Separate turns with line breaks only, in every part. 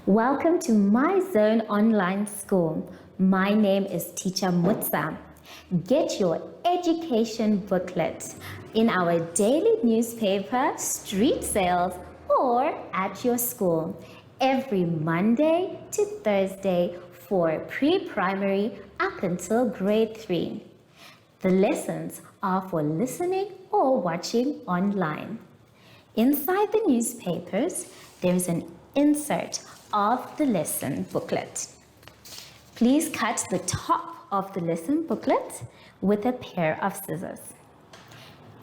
Welcome to My Zone Online School. My name is Teacher Mutsa. Get your education booklet in our daily newspaper, street sales, or at your school every Monday to Thursday for pre-primary up until grade 3. The lessons are for listening or watching online. Inside the newspapers, there is an insert of the lesson booklet. Please cut the top of the lesson booklet with a pair of scissors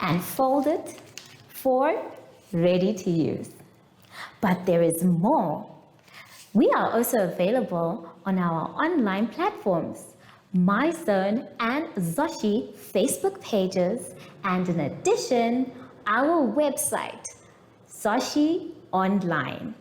and fold it for ready to use. But there is more. We are also available on our online platforms, MyZone and Zoshi Facebook pages, and in addition, our website, Zoshi Online.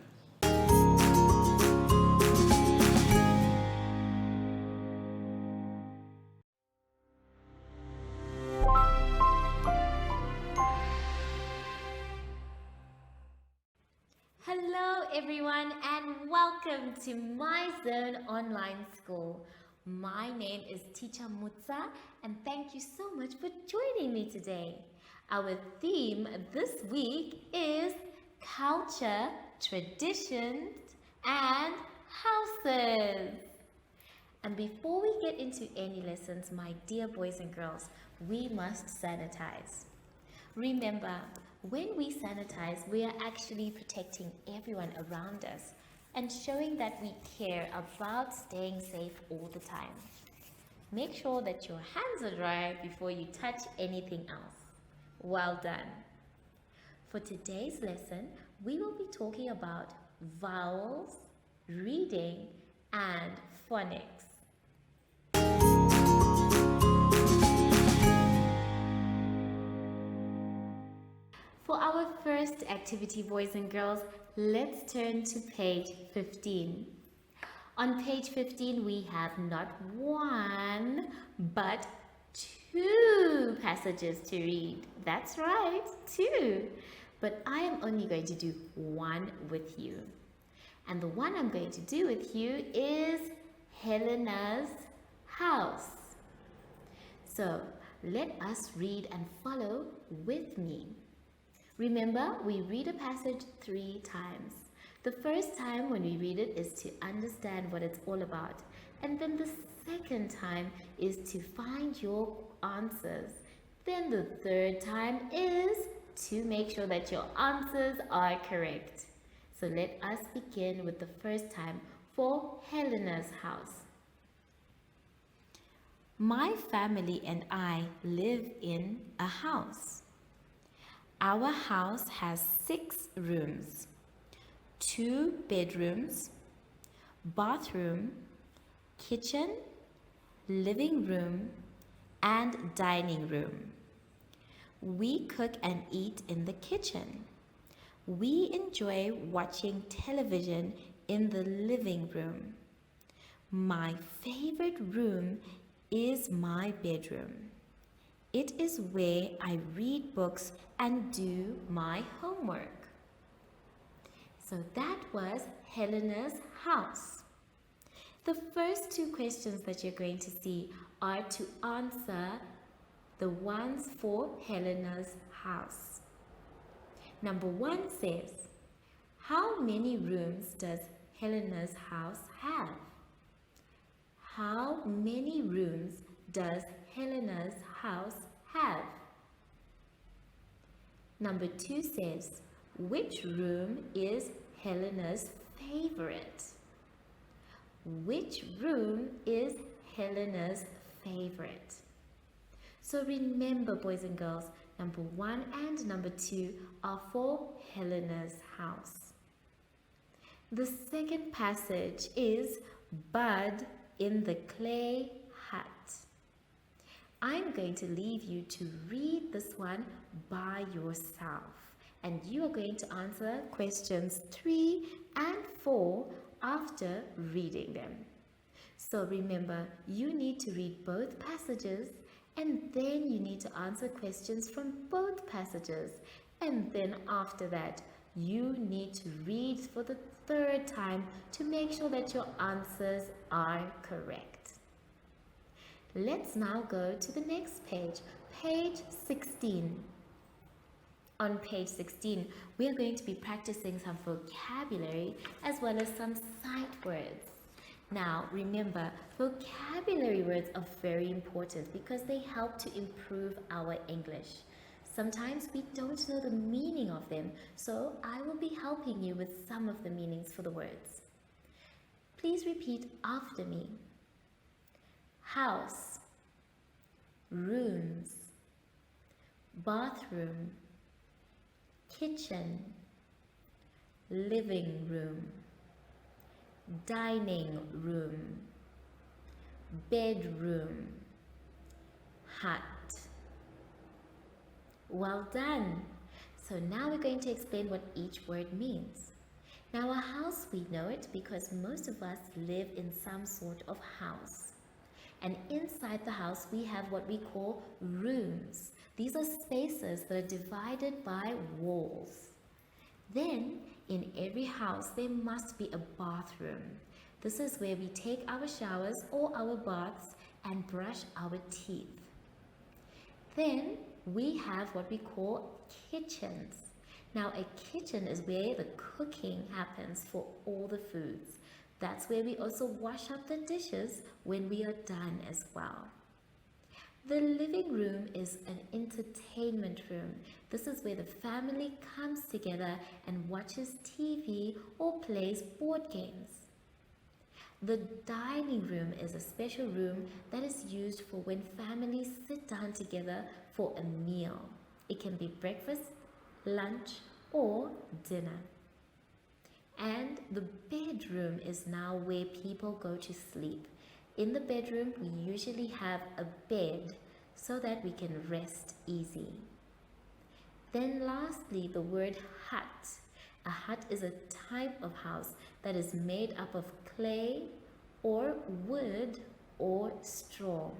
Hello everyone and welcome to My Zone Online School. My name is Teacher Mutsa and thank you so much for joining me today. Our theme this week is culture, traditions, and houses. And before we get into any lessons, my dear boys and girls, we must sanitize. Remember, when we sanitize, we are actually protecting everyone around us and showing that we care about staying safe all the time. Make sure that your hands are dry before you touch anything else. Well done. For today's lesson, we will be talking about vowels, reading, and phonics. For our first activity, boys and girls, let's turn to page 15. On page 15, we have not one, but two passages to read. That's right, two. But I am only going to do one with you. And the one I'm going to do with you is Helena's house. So let us read and follow with me. Remember, we read a passage 3 times. The first time when we read it is to understand what it's all about. And then the second time is to find your answers. Then the third time is to make sure that your answers are correct. So let us begin with the first time for Helena's house. My family and I live in a house. Our house has 6 rooms, 2 bedrooms, bathroom, kitchen, living room, and dining room. We cook and eat in the kitchen. We enjoy watching television in the living room. My favorite room is my bedroom. It is where I read books and do my homework. So that was Helena's house. The first 2 questions that you're going to see are to answer the ones for Helena's house. Number 1 says, how many rooms does Helena's house have? How many rooms does Helena's house have? Number 2 says, which room is Helena's favorite? Which room is Helena's favorite? So remember, boys and girls, number 1 and number 2 are for Helena's house. The second passage is Bud in the clay hut. I'm going to leave you to read this one by yourself. And you are going to answer questions 3 and 4 after reading them. So remember, you need to read both passages and then you need to answer questions from both passages. And then after that, you need to read for the third time to make sure that your answers are correct. Let's now go to the next page, page 16. On page 16, we are going to be practicing some vocabulary as well as some sight words. Now, remember, vocabulary words are very important because they help to improve our English. Sometimes we don't know the meaning of them, so I will be helping you with some of the meanings for the words. Please repeat after me. House, rooms, bathroom, kitchen, living room, dining room, bedroom, hut. Well done! So now we're going to explain what each word means. Now a house, we know it because most of us live in some sort of house. And inside the house we have what we call rooms. These are spaces that are divided by walls. Then in every house there must be a bathroom. This is where we take our showers or our baths and brush our teeth. Then we have what we call kitchens. Now a kitchen is where the cooking happens for all the foods. That's where we also wash up the dishes when we are done as well. The living room is an entertainment room. This is where the family comes together and watches TV or plays board games. The dining room is a special room that is used for when families sit down together for a meal. It can be breakfast, lunch, or dinner. And the bedroom is now where people go to sleep. In the bedroom, we usually have a bed so that we can rest easy. Then lastly, the word hut. A hut is a type of house that is made up of clay or wood or straw.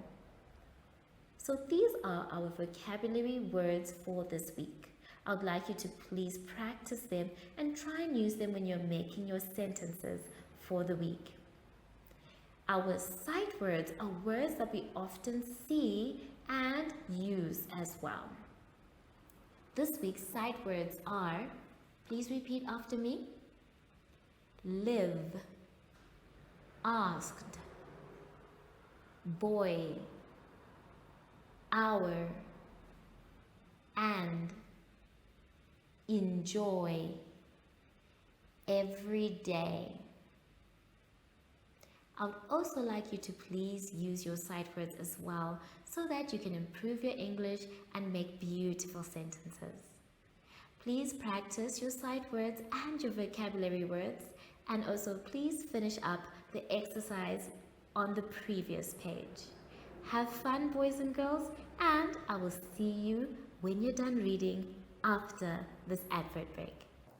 So these are our vocabulary words for this week. I would like you to please practice them and try and use them when you're making your sentences for the week. Our sight words are words that we often see and use as well. This week's sight words are, please repeat after me, live, asked, boy, hour, and, enjoy, every day. I would also like you to please use your sight words as well so that you can improve your English and make beautiful sentences. Please practice your sight words and your vocabulary words, and also please finish up the exercise on the previous page. Have fun, boys and girls, and I will see you when you're done reading after this advert break.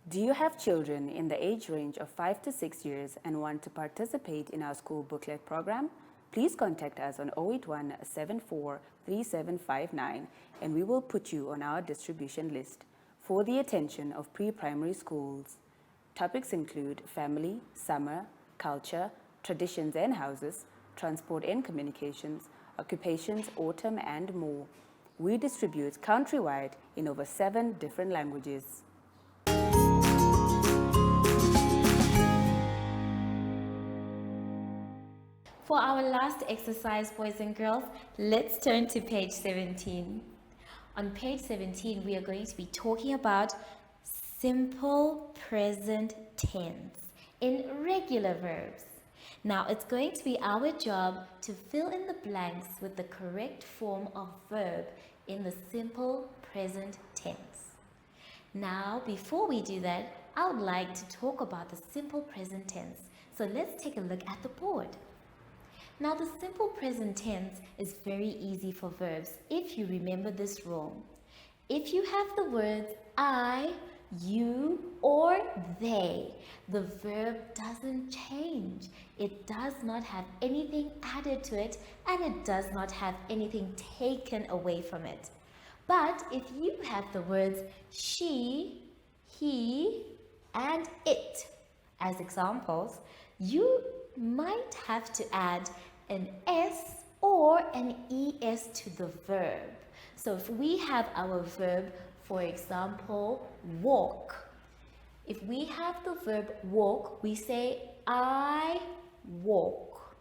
Do you have children in the age range of 5 to 6 years and want to participate in our school booklet program? Please contact us on 081 74 3759 and we will put you on our distribution list for the attention of pre-primary schools. Topics include family, summer, culture, traditions and houses, transport and communications, occupations, autumn and more. We distribute countrywide in over 7 different languages.
For our last exercise, boys and girls, let's turn to page 17. On page 17, we are going to be talking about simple present tense in regular verbs. Now, it's going to be our job to fill in the blanks with the correct form of verb in the simple present tense. Now, before we do that, I would like to talk about the simple present tense. So let's take a look at the board. Now, the simple present tense is very easy for verbs if you remember this rule. If you have the words I, you, or they, the verb doesn't change. It does not have anything added to it, and it does not have anything taken away from it. But if you have the words she, he, and it, As examples, you might have to add an S or an ES to the verb. So if we have our verb, for example, walk. If we have the verb walk, we say I walk.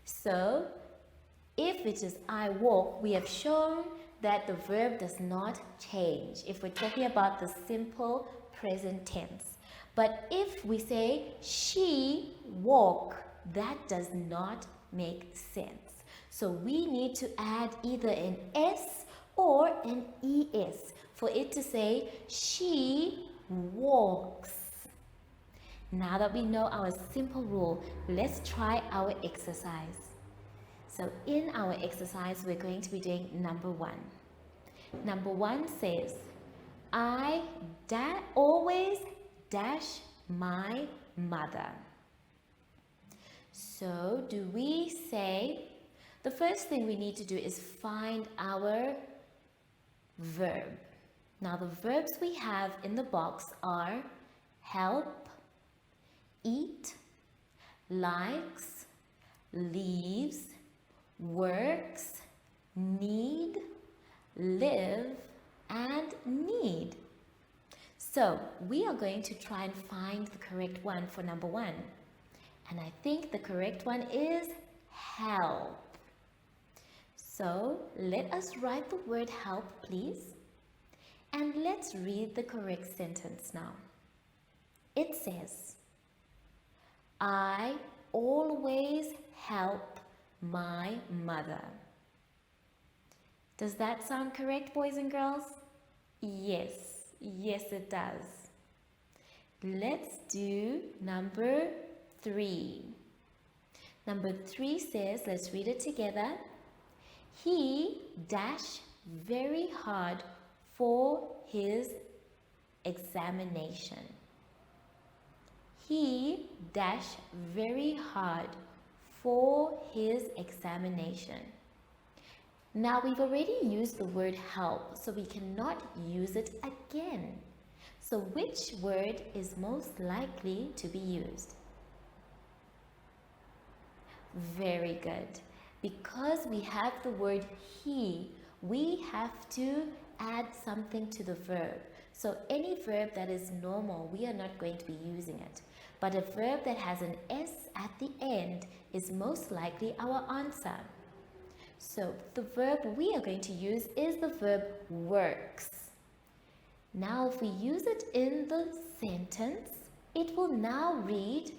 So if it is I walk, we have shown that the verb does not change if we're talking about the simple present tense. But if we say she walk, that does not make sense. So we need to add either an S or an ES for it to say she walks. Now that we know our simple rule, let's try our exercise. So in our exercise, we're going to be doing number 1. Number 1 says, I always dash my mother. So do we say, the first thing we need to do is find our verb. Now the verbs we have in the box are help, eat, likes, leaves, works, need, live, and need. So we are going to try and find the correct one for number 1. And I think the correct one is help. So let us write the word help, please. And let's read the correct sentence now. It says, I always help my mother. Does that sound correct, boys and girls? Yes, it does. Let's do number 3. Number 3 says, let's read it together. He dash very hard for his examination. He dash very hard for his examination. Now we've already used the word help, so we cannot use it again. So which word is most likely to be used? Very good. Because we have the word he, we have to add something to the verb. So any verb that is normal, we are not going to be using it. But a verb that has an S at the end is most likely our answer. So the verb we are going to use is the verb works. Now if we use it in the sentence, it will now read,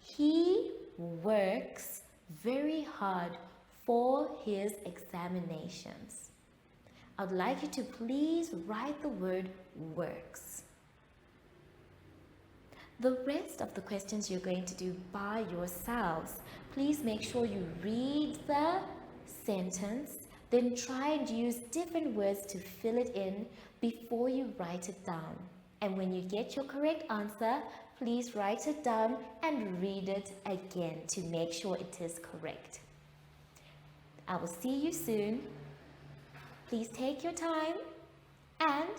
he works very hard for his examinations. I'd like you to please write the word works. The rest of the questions you're going to do by yourselves. Please make sure you read the sentence, then try and use different words to fill it in before you write it down. And when you get your correct answer, please write it down and read it again to make sure it is correct. I will see you soon. Please take your time and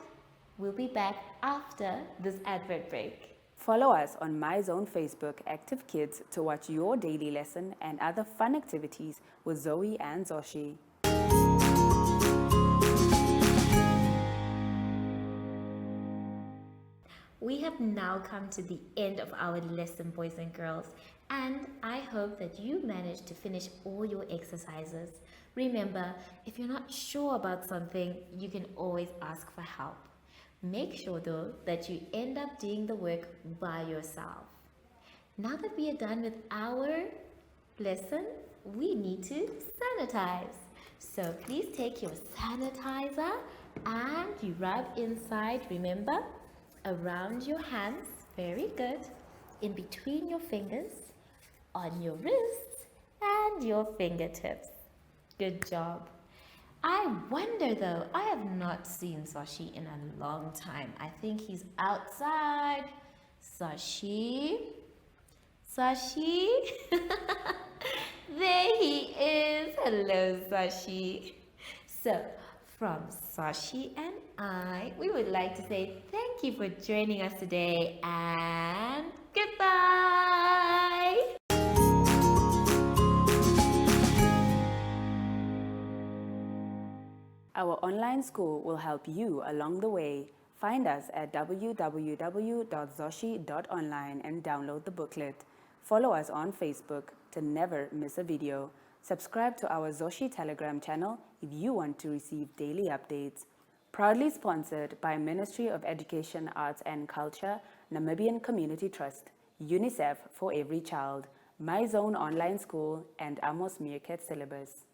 we'll be back after this advert break.
Follow us on MyZone Facebook Active Kids to watch your daily lesson and other fun activities with Zoe and Zoshi.
We have now come to the end of our lesson, boys and girls, and I hope that you managed to finish all your exercises. Remember, if you're not sure about something, you can always ask for help. Make sure though that you end up doing the work by yourself. Now that we are done with our lesson, we need to sanitize. So please take your sanitizer and you rub inside, remember, around your hands, very good, in between your fingers, on your wrists and your fingertips. Good job. I wonder though, I have not seen Sashi in a long time. I think he's outside. Sashi? Sashi? There he is. Hello, Sashi. So, From Sashi and I, we would like to say thank you for joining us today and goodbye!
Our online school will help you along the way. Find us at www.zoshi.online and download the booklet. Follow us on Facebook to never miss a video. Subscribe to our Zoshi Telegram channel if you want to receive daily updates. Proudly sponsored by Ministry of Education, Arts and Culture, Namibian Community Trust, UNICEF for Every Child, My Zone Online School, and Amos Meerkat Syllabus.